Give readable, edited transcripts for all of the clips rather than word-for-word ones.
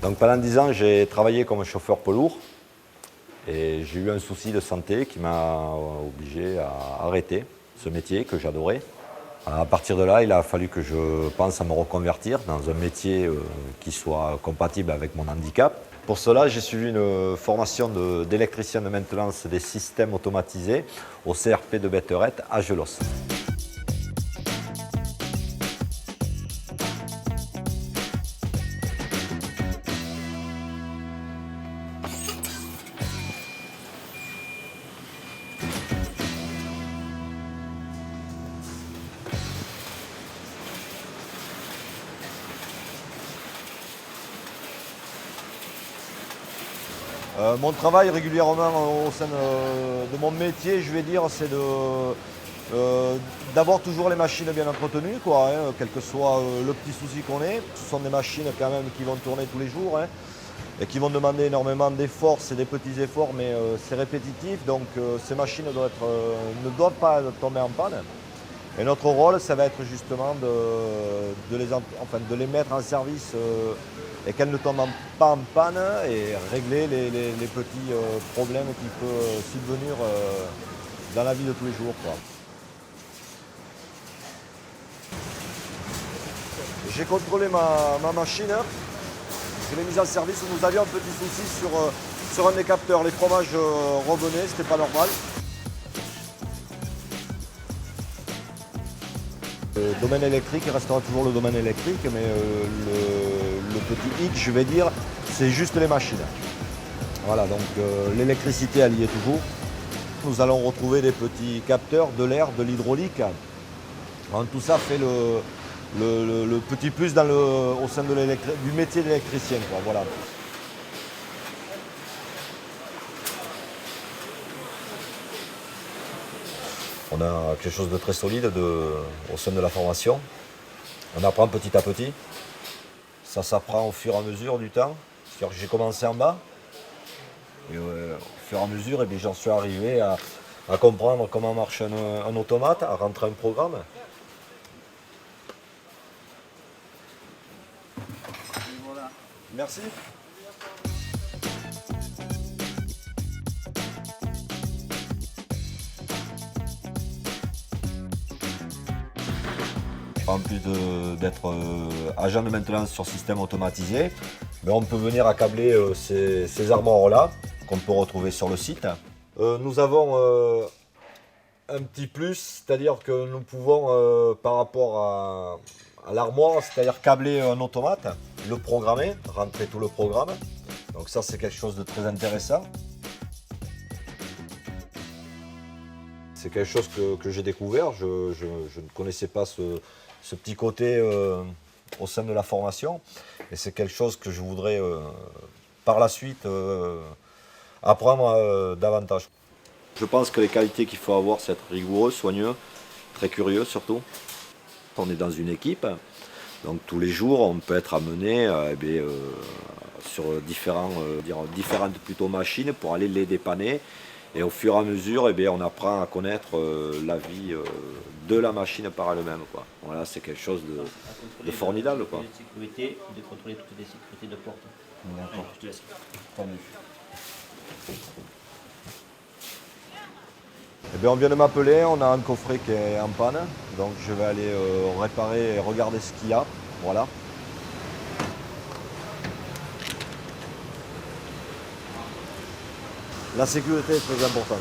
Donc pendant 10 ans, j'ai travaillé comme chauffeur poids lourd et j'ai eu un souci de santé qui m'a obligé à arrêter ce métier que j'adorais. À partir de là, il a fallu que je pense à me reconvertir dans un métier qui soit compatible avec mon handicap. Pour cela, j'ai suivi une formation d'électricien de maintenance des systèmes automatisés au CRP de Betterette à Gelos. Mon travail régulièrement au sein de mon métier, je vais dire, c'est d'avoir toujours les machines bien entretenues, quoi, hein, quel que soit le petit souci qu'on ait. Ce sont des machines quand même qui vont tourner tous les jours, hein, et qui vont demander énormément d'efforts, c'est des petits efforts, mais c'est répétitif, donc ces machines ne doivent pas tomber en panne. Et notre rôle, ça va être justement de les mettre en service et qu'elles ne tombent pas en panne et régler les petits problèmes qui peuvent subvenir dans la vie de tous les jours, quoi. J'ai contrôlé ma machine, je l'ai mise en service. Nous avions un petit souci sur un des capteurs. Les fromages revenaient, c'était pas normal. Le domaine électrique restera toujours le domaine électrique, mais le petit hic, je vais dire, c'est juste les machines. Voilà, donc l'électricité, elle y est toujours. Nous allons retrouver des petits capteurs, de l'air, de l'hydraulique. Tout ça fait le petit plus au sein du métier d'électricien, quoi, voilà. On a quelque chose de très solide au sein de la formation. On apprend petit à petit. Ça s'apprend au fur et à mesure du temps. C'est-à-dire que j'ai commencé en bas. Et au fur et à mesure, j'en suis arrivé à comprendre comment marche un automate, à rentrer un programme. Et voilà. Merci. En plus d'être agent de maintenance sur système automatisé, mais on peut venir accabler ces armoires-là qu'on peut retrouver sur le site. Nous avons un petit plus, c'est-à-dire que nous pouvons, par rapport à l'armoire, c'est-à-dire câbler un automate, le programmer, rentrer tout le programme. Donc ça, c'est quelque chose de très intéressant. C'est quelque chose que j'ai découvert, je ne connaissais pas ce petit côté au sein de la formation. Et c'est quelque chose que je voudrais par la suite apprendre davantage. Je pense que les qualités qu'il faut avoir, c'est être rigoureux, soigneux, très curieux surtout. On est dans une équipe, donc tous les jours on peut être amené sur différentes plutôt machines pour aller les dépanner. Et au fur et à mesure, on apprend à connaître la vie de la machine par elle-même, quoi. Voilà, c'est quelque chose de formidable, quoi. De sécurité, de contrôler toutes les sécurités de porte. D'accord. Je te laisse. On vient de m'appeler, on a un coffret qui est en panne, donc je vais aller réparer et regarder ce qu'il y a. Voilà. La sécurité est très importante.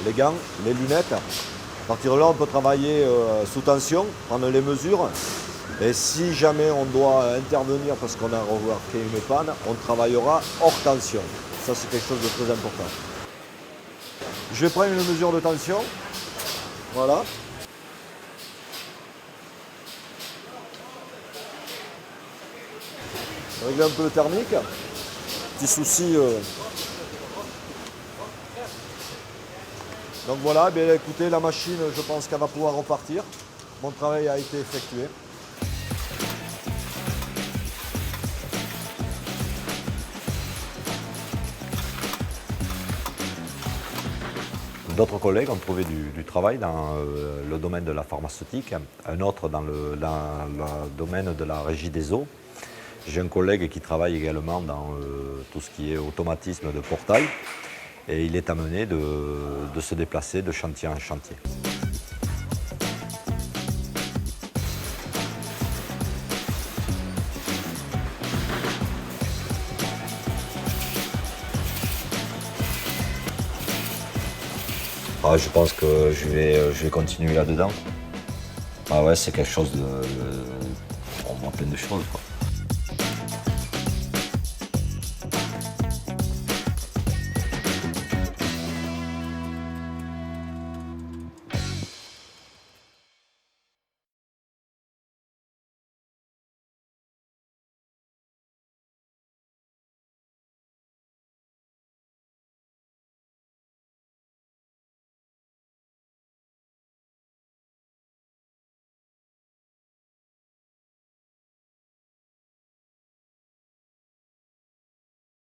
Les gants, les lunettes. À partir de là, on peut travailler sous tension, prendre les mesures. Et si jamais on doit intervenir parce qu'on a remarqué une panne, on travaillera hors tension. Ça, c'est quelque chose de très important. Je vais prendre une mesure de tension. Voilà. Régler un peu le thermique. Petit souci. Donc voilà, écoutez, la machine, je pense qu'elle va pouvoir repartir. Mon travail a été effectué. D'autres collègues ont trouvé du travail dans le domaine de la pharmaceutique, un autre dans le domaine de la régie des eaux. J'ai un collègue qui travaille également dans tout ce qui est automatisme de portail et il est amené de se déplacer de chantier en chantier. Ah, je pense que je vais continuer là-dedans. Ah ouais, c'est quelque chose de... On voit plein de choses, quoi.